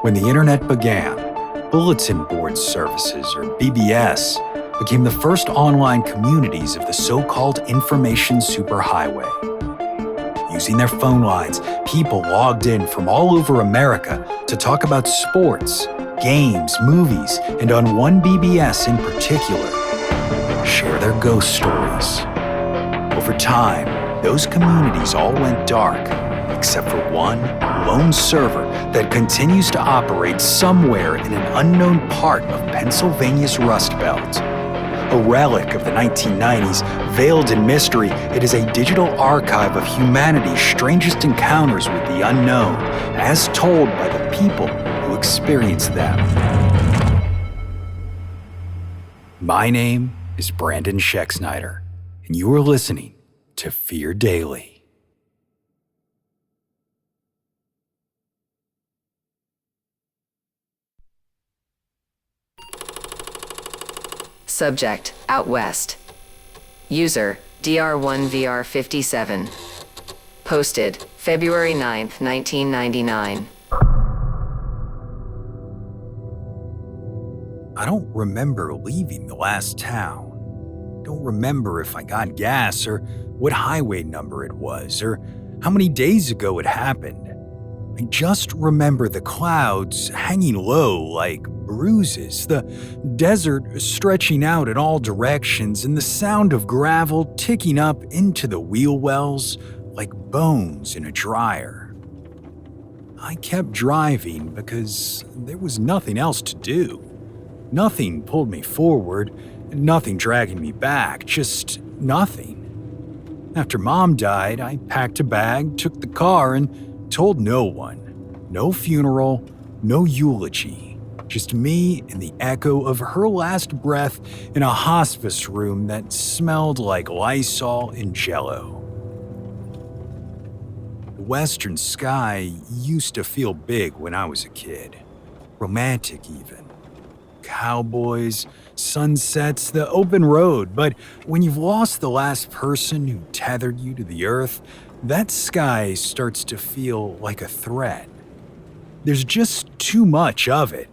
When the internet began, bulletin board services, or BBS, became the first online communities of the so-called information superhighway. Using their phone lines, people logged in from all over America to talk about sports, games, movies, and on one BBS in particular, share their ghost stories. Over time, those communities all went dark, except for one lone server that continues to operate somewhere in an unknown part of Pennsylvania's Rust Belt. A relic of the 1990s, veiled in mystery, it is a digital archive of humanity's strangest encounters with the unknown, as told by the people who experienced them. My name is Brandon Schexnayder, and you are listening to Fear Daily. Subject, Out West. User, DR1VR57. Posted, February 9th, 1999. I don't remember leaving the last town. Don't remember if I got gas or what highway number it was or how many days ago it happened. I just remember the clouds hanging low like bruises, the desert stretching out in all directions, and the sound of gravel ticking up into the wheel wells like bones in a dryer. I kept driving because there was nothing else to do. Nothing pulled me forward, nothing dragging me back, just nothing. After Mom died, I packed a bag, took the car, and told no one. No funeral, no eulogy. Just me and the echo of her last breath in a hospice room that smelled like Lysol and Jell-O. The western sky used to feel big when I was a kid. Romantic even. Cowboys, sunsets, the open road. But when you've lost the last person who tethered you to the earth, that sky starts to feel like a threat. There's just too much of it.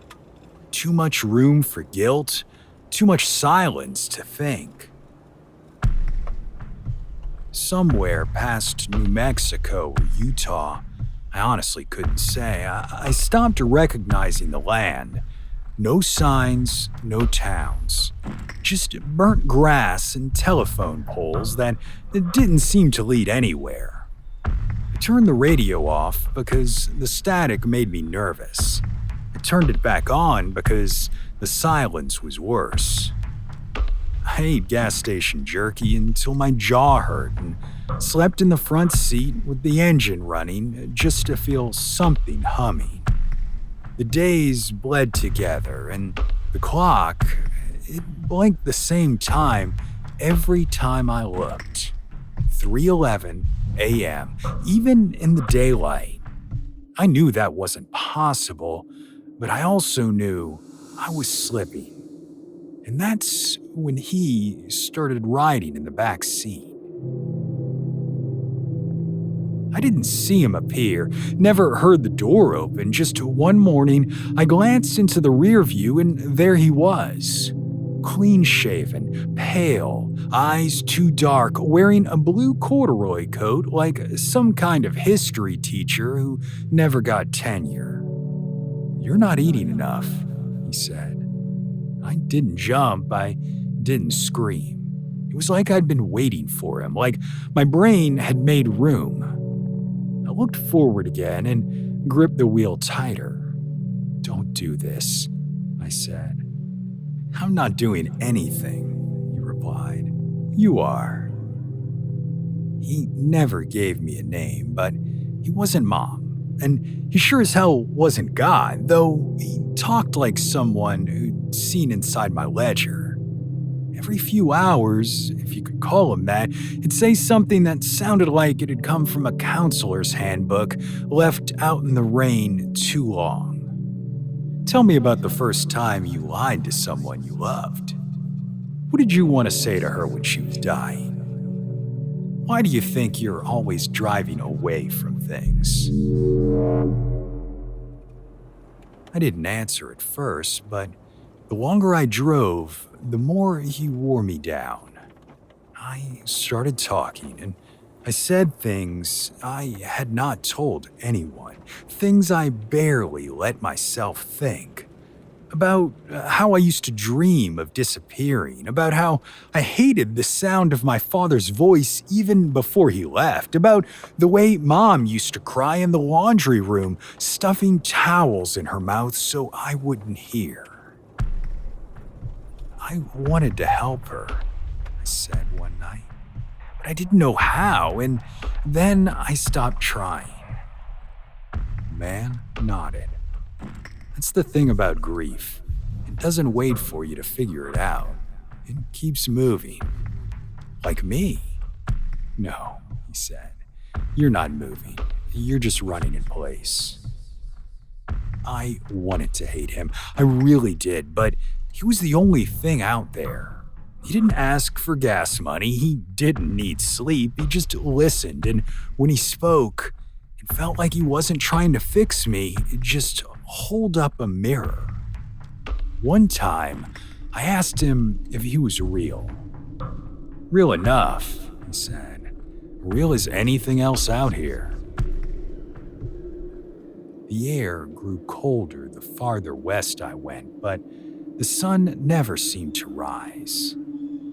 Too much room for guilt, too much silence to think. Somewhere past New Mexico or Utah, I honestly couldn't say, I stopped recognizing the land. No signs, no towns. Just burnt grass and telephone poles that didn't seem to lead anywhere. I turned the radio off because the static made me nervous. I turned it back on because the silence was worse. I ate gas station jerky until my jaw hurt and slept in the front seat with the engine running just to feel something humming. The days bled together, and the clock, it blinked the same time every time I looked. 3:11 a.m., even in the daylight. I knew that wasn't possible, but I also knew I was slipping. And that's when he started riding in the back seat. I didn't see him appear, never heard the door open. Just one morning, I glanced into the rear view and there he was. Clean-shaven, pale, eyes too dark, wearing a blue corduroy coat like some kind of history teacher who never got tenure. "You're not eating enough," he said. I didn't jump, I didn't scream. It was like I'd been waiting for him, like my brain had made room. I looked forward again and gripped the wheel tighter. "Don't do this," I said. "I'm not doing anything," he replied. "You are." He never gave me a name, but he wasn't Mom. And he sure as hell wasn't God, though he talked like someone who'd seen inside my ledger. Every few hours, if you could call him that, he'd say something that sounded like it had come from a counselor's handbook left out in the rain too long. "Tell me about the first time you lied to someone you loved. What did you want to say to her when she was dying? Why do you think you're always driving away from things?" I didn't answer at first, but the longer I drove, the more he wore me down. I started talking, and I said things I had not told anyone, things I barely let myself think. About how I used to dream of disappearing, about how I hated the sound of my father's voice even before he left, about the way Mom used to cry in the laundry room, stuffing towels in her mouth so I wouldn't hear. I wanted to help her, I said one night, but I didn't know how, and then I stopped trying. The man nodded. That's the thing about grief. It doesn't wait for you to figure it out. It keeps moving. Like me. No, he said. You're not moving. You're just running in place. I wanted to hate him. I really did, but he was the only thing out there. He didn't ask for gas money. He didn't need sleep. He just listened, and when he spoke, it felt like he wasn't trying to fix me. It just hold up a mirror. One time, I asked him if he was real. Real enough, he said. Real as anything else out here. The air grew colder the farther west I went, but the sun never seemed to rise.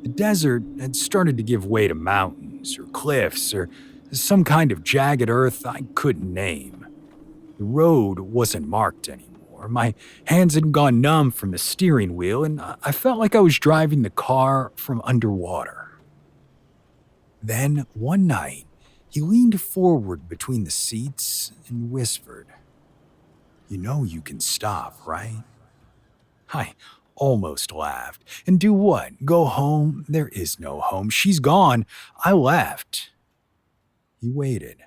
The desert had started to give way to mountains or cliffs or some kind of jagged earth I couldn't name. The road wasn't marked anymore. My hands had gone numb from the steering wheel, and I felt like I was driving the car from underwater. Then, one night, he leaned forward between the seats and whispered, "You know you can stop, right?" I almost laughed. And do what? Go home? There is no home. She's gone. I left. He waited.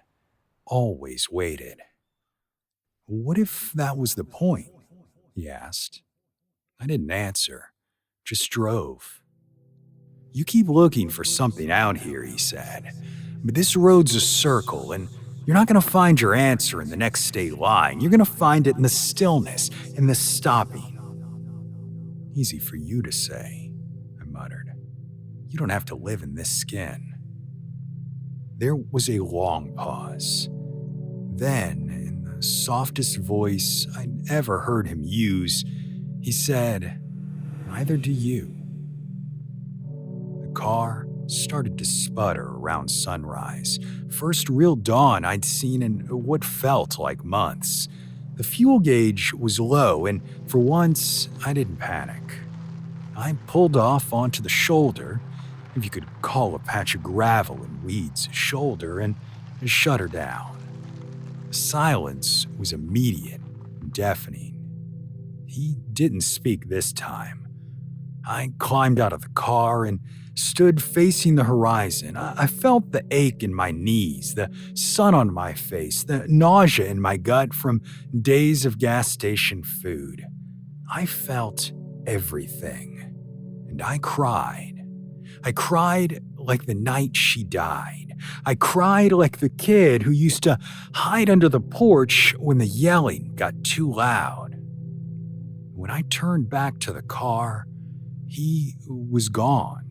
Always waited. What if that was the point? He asked. I didn't answer, just drove. You keep looking for something out here, he said, but this road's a circle, and you're not going to find your answer in the next state line. You're going to find it in the stillness, in the stopping. Easy for you to say, I muttered. You don't have to live in this skin. There was a long pause. Then, in the softest voice I'd ever heard him use, he said, "Neither do you." The car started to sputter around sunrise. First real dawn I'd seen in what felt like months. The fuel gauge was low, and for once, I didn't panic. I pulled off onto the shoulder, if you could call a patch of gravel and weeds a shoulder, and shut her down. The silence was immediate and deafening. He didn't speak this time. I climbed out of the car and stood facing the horizon. I felt the ache in my knees, the sun on my face, the nausea in my gut from days of gas station food. I felt everything, and I cried. I cried like the night she died. I cried like the kid who used to hide under the porch when the yelling got too loud. When I turned back to the car, he was gone.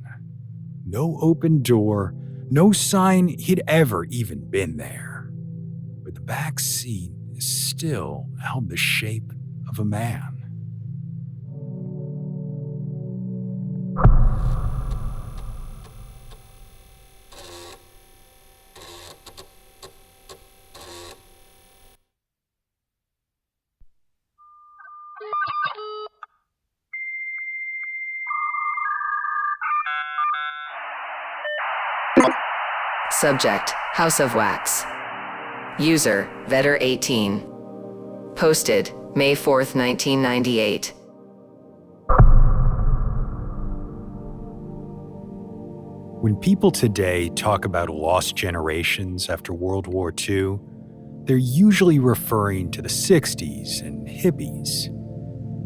No open door, no sign he'd ever even been there. But the back seat still held the shape of a man. Subject, House of Wax. User, Vetter18. Posted, May 4th, 1998. When people today talk about lost generations after World War II, they're usually referring to the 60s and hippies.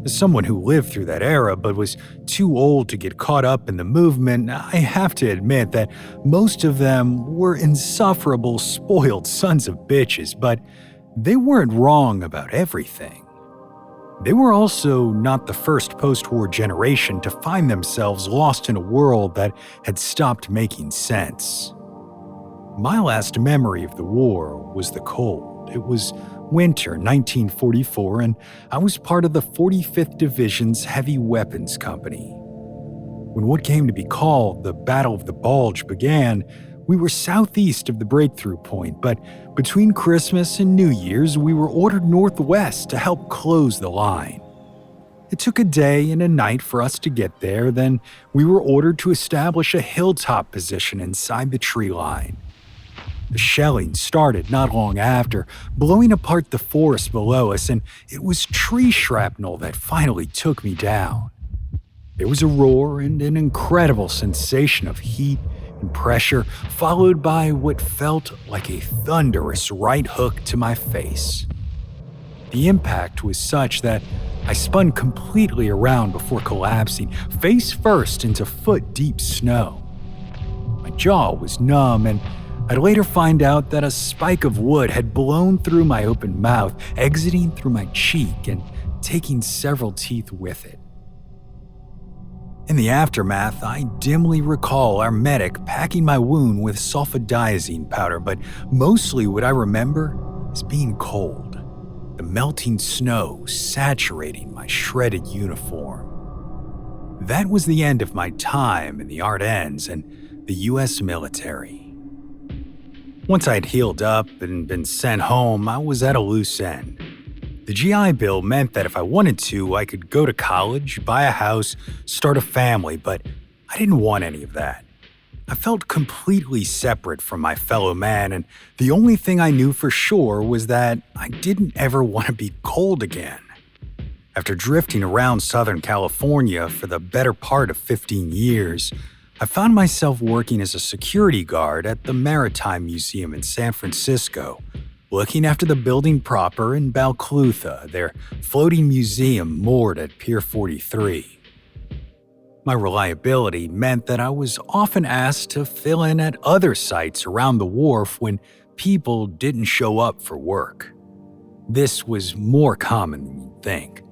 As someone who lived through that era but was too old to get caught up in the movement, I have to admit that most of them were insufferable, spoiled sons of bitches, but they weren't wrong about everything. They were also not the first post-war generation to find themselves lost in a world that had stopped making sense. My last memory of the war was the cold. It was winter 1944, and I was part of the 45th Division's Heavy Weapons Company. When what came to be called the Battle of the Bulge began, we were southeast of the breakthrough point, but between Christmas and New Year's, we were ordered northwest to help close the line. It took a day and a night for us to get there, then we were ordered to establish a hilltop position inside the tree line. The shelling started not long after, blowing apart the forest below us, and it was tree shrapnel that finally took me down. There was a roar and an incredible sensation of heat and pressure, followed by what felt like a thunderous right hook to my face. The impact was such that I spun completely around before collapsing, face first into foot-deep snow. My jaw was numb, and I'd later find out that a spike of wood had blown through my open mouth, exiting through my cheek and taking several teeth with it. In the aftermath, I dimly recall our medic packing my wound with sulfadiazine powder, but mostly what I remember is being cold, the melting snow saturating my shredded uniform. That was the end of my time in the Ardennes and the US military. Once I'd healed up and been sent home, I was at a loose end. The GI Bill meant that if I wanted to, I could go to college, buy a house, start a family, but I didn't want any of that. I felt completely separate from my fellow man, and the only thing I knew for sure was that I didn't ever want to be cold again. After drifting around Southern California for the better part of 15 years, I found myself working as a security guard at the Maritime Museum in San Francisco, looking after the building proper in Balclutha, their floating museum moored at Pier 43. My reliability meant that I was often asked to fill in at other sites around the wharf when people didn't show up for work. This was more common than you'd think.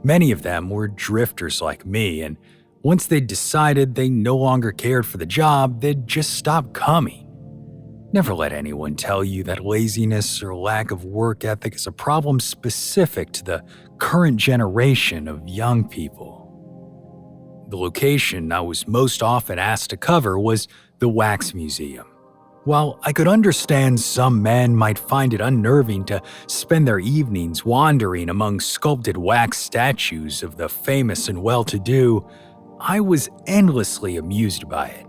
Many of them were drifters like me, and once they'd decided they no longer cared for the job, they'd just stop coming. Never let anyone tell you that laziness or lack of work ethic is a problem specific to the current generation of young people. The location I was most often asked to cover was the Wax Museum. While I could understand some men might find it unnerving to spend their evenings wandering among sculpted wax statues of the famous and well-to-do, I was endlessly amused by it.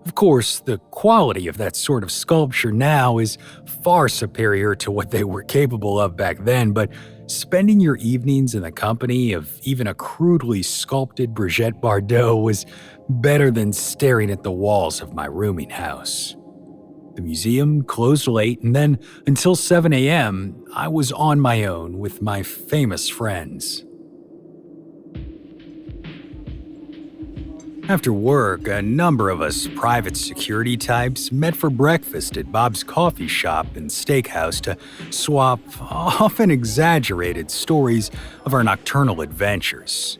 Of course, the quality of that sort of sculpture now is far superior to what they were capable of back then, but spending your evenings in the company of even a crudely sculpted Brigitte Bardot was better than staring at the walls of my rooming house. The museum closed late, and then until 7 a.m., I was on my own with my famous friends. After work, a number of us private security types met for breakfast at Bob's Coffee Shop and Steakhouse to swap often exaggerated stories of our nocturnal adventures.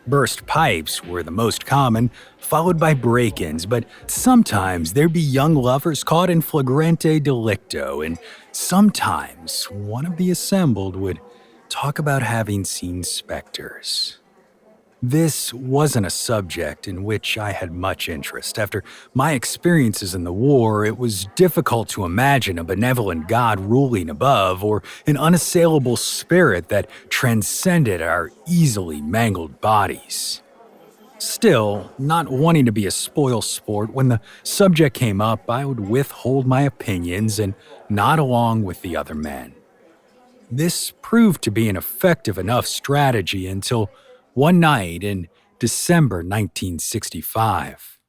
Burst pipes were the most common, followed by break-ins, but sometimes there'd be young lovers caught in flagrante delicto, and sometimes one of the assembled would talk about having seen specters. This wasn't a subject in which I had much interest. After my experiences in the war, it was difficult to imagine a benevolent God ruling above or an unassailable spirit that transcended our easily mangled bodies. Still, not wanting to be a spoilsport, when the subject came up, I would withhold my opinions and nod along with the other men. This proved to be an effective enough strategy until one night in December 1965.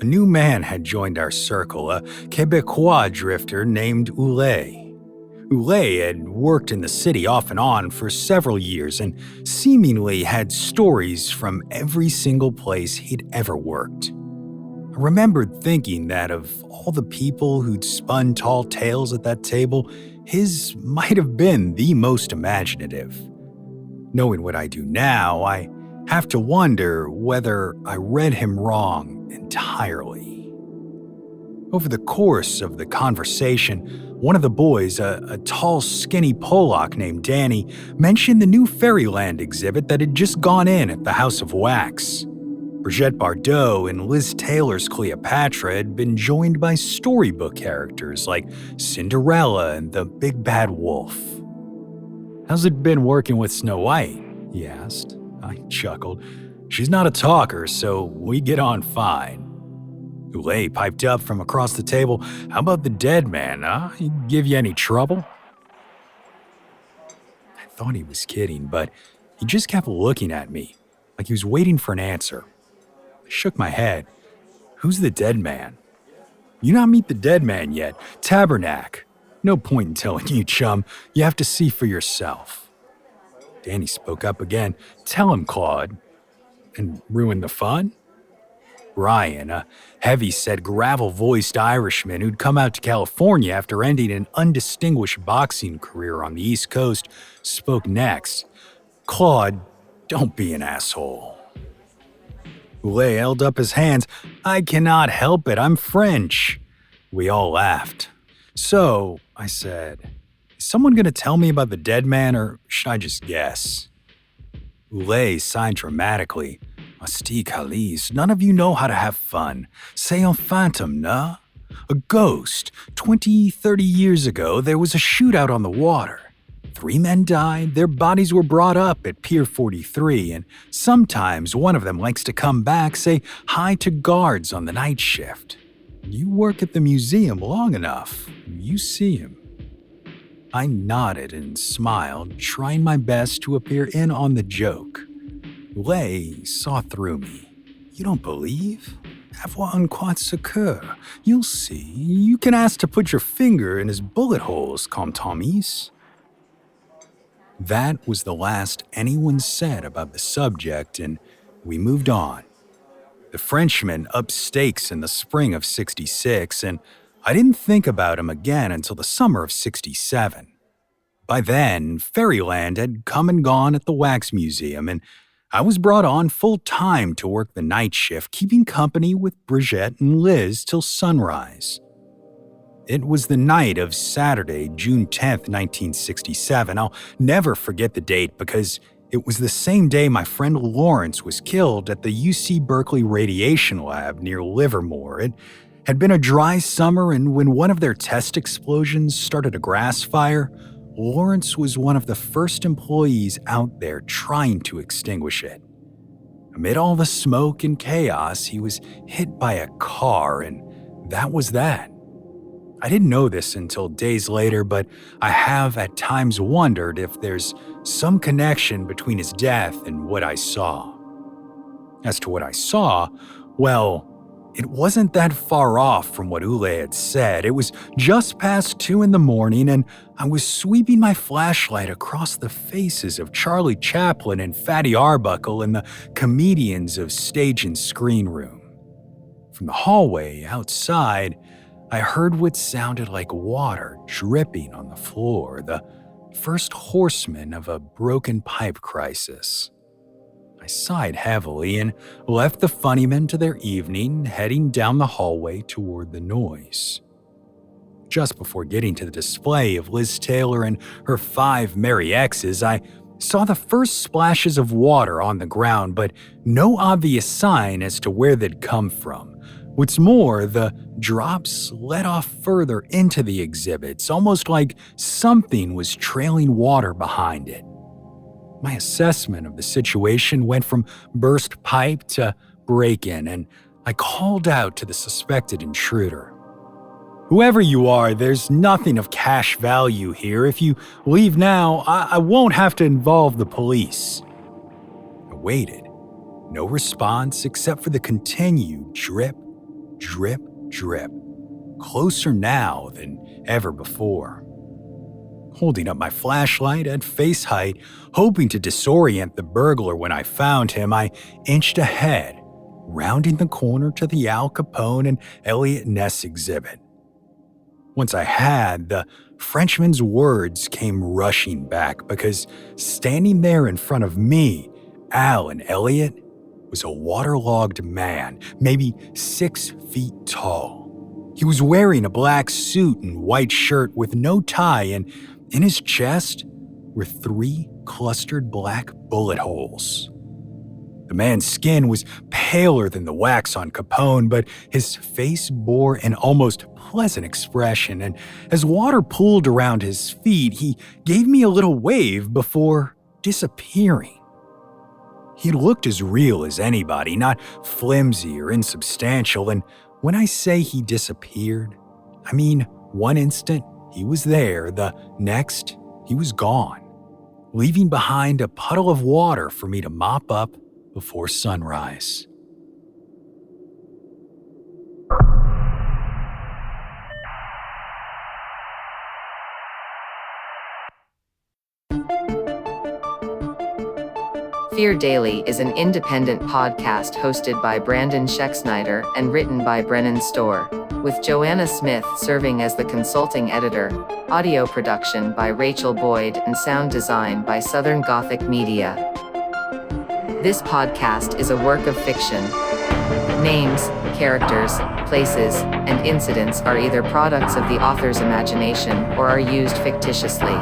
A new man had joined our circle, a Quebecois drifter named Oulet. Oulet had worked in the city off and on for several years and seemingly had stories from every single place he'd ever worked. I remembered thinking that of all the people who'd spun tall tales at that table, his might have been the most imaginative. Knowing what I do now, I have to wonder whether I read him wrong entirely. Over the course of the conversation, one of the boys, a tall, skinny Polak named Danny, mentioned the new Fairyland exhibit that had just gone in at the House of Wax. Brigitte Bardot and Liz Taylor's Cleopatra had been joined by storybook characters like Cinderella and the Big Bad Wolf. "How's it been working with Snow White?" he asked. I chuckled. "She's not a talker, so we get on fine." Goulet piped up from across the table. "How about the dead man, huh? He give you any trouble?" I thought he was kidding, but he just kept looking at me, like he was waiting for an answer. I shook my head. "Who's the dead man?" "You not meet the dead man yet. Tabernac. No point in telling you, chum. You have to see for yourself." Danny spoke up again. "Tell him, Claude." "And ruin the fun?" Brian, a heavy-set, gravel-voiced Irishman who'd come out to California after ending an undistinguished boxing career on the East Coast, spoke next. "Claude, don't be an asshole." Goulet held up his hands. "I cannot help it. I'm French." We all laughed. "So," I said, "is someone going to tell me about the dead man, or should I just guess?" Goulet sighed dramatically. "Asti Khalis, none of you know how to have fun. C'est un phantom, nah? A ghost. 20, 30 years ago, there was a shootout on the water. 3 men died, their bodies were brought up at Pier 43, and sometimes one of them likes to come back, say hi to guards on the night shift. You work at the museum long enough, you see him." I nodded and smiled, trying my best to appear in on the joke. Goulet saw through me. "You don't believe? Avoir un quoi de secours. You'll see. You can ask to put your finger in his bullet holes, comme Tommy's." That was the last anyone said about the subject, and we moved on. The Frenchman upped stakes in the spring of '66, and I didn't think about him again until the summer of '67. By then, Fairyland had come and gone at the Wax Museum, and I was brought on full-time to work the night shift, keeping company with Brigitte and Liz till sunrise. It was the night of Saturday, June 10th, 1967. I'll never forget the date because it was the same day my friend Lawrence was killed at the UC Berkeley Radiation Lab near Livermore. It had been a dry summer, and when one of their test explosions started a grass fire, Lawrence was one of the first employees out there trying to extinguish it. Amid all the smoke and chaos, he was hit by a car, and that was that. I didn't know this until days later, but I have at times wondered if there's some connection between his death and what I saw. As to what I saw, well, it wasn't that far off from what Ule had said. It was just past 2 a.m, and I was sweeping my flashlight across the faces of Charlie Chaplin and Fatty Arbuckle and the comedians of Stage and Screen Room. From the hallway outside, I heard what sounded like water dripping on the floor, the first horseman of a broken pipe crisis. I sighed heavily and left the funnymen to their evening, heading down the hallway toward the noise. Just before getting to the display of Liz Taylor and her 5 merry exes, I saw the first splashes of water on the ground, but no obvious sign as to where they'd come from. What's more, the drops led off further into the exhibits, almost like something was trailing water behind it. My assessment of the situation went from burst pipe to break-in, and I called out to the suspected intruder. "Whoever you are, there's nothing of cash value here. If you leave now, I won't have to involve the police." I waited. No response except for the continued drip, drip, drip. Closer now than ever before. Holding up my flashlight at face height, hoping to disorient the burglar when I found him, I inched ahead, rounding the corner to the Al Capone and Elliot Ness exhibit. Once I had, the Frenchman's words came rushing back because standing there in front of me, Al and Elliot, was a waterlogged man, maybe 6 feet tall. He was wearing a black suit and white shirt with no tie, and in his chest were 3 clustered black bullet holes. The man's skin was paler than the wax on Capone, but his face bore an almost pleasant expression, and as water pooled around his feet, he gave me a little wave before disappearing. He looked as real as anybody, not flimsy or insubstantial, and when I say he disappeared, I mean one instant he was there, the next he was gone, leaving behind a puddle of water for me to mop up before sunrise. Fear Daily is an independent podcast hosted by Brandon Schexnayder and written by Brennan Storr, with Joanna Smith serving as the consulting editor, audio production by Rachel Boyd, and sound design by Southern Gothic Media. This podcast is a work of fiction. Names, characters, places, and incidents are either products of the author's imagination or are used fictitiously.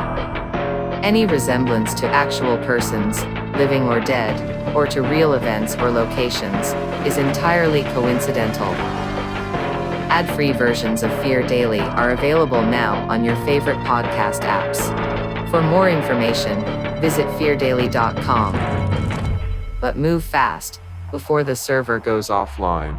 Any resemblance to actual persons, living or dead, or to real events or locations, is entirely coincidental. Ad-free versions of Fear Daily are available now on your favorite podcast apps. For more information, visit feardaily.com. But move fast, before the server goes offline.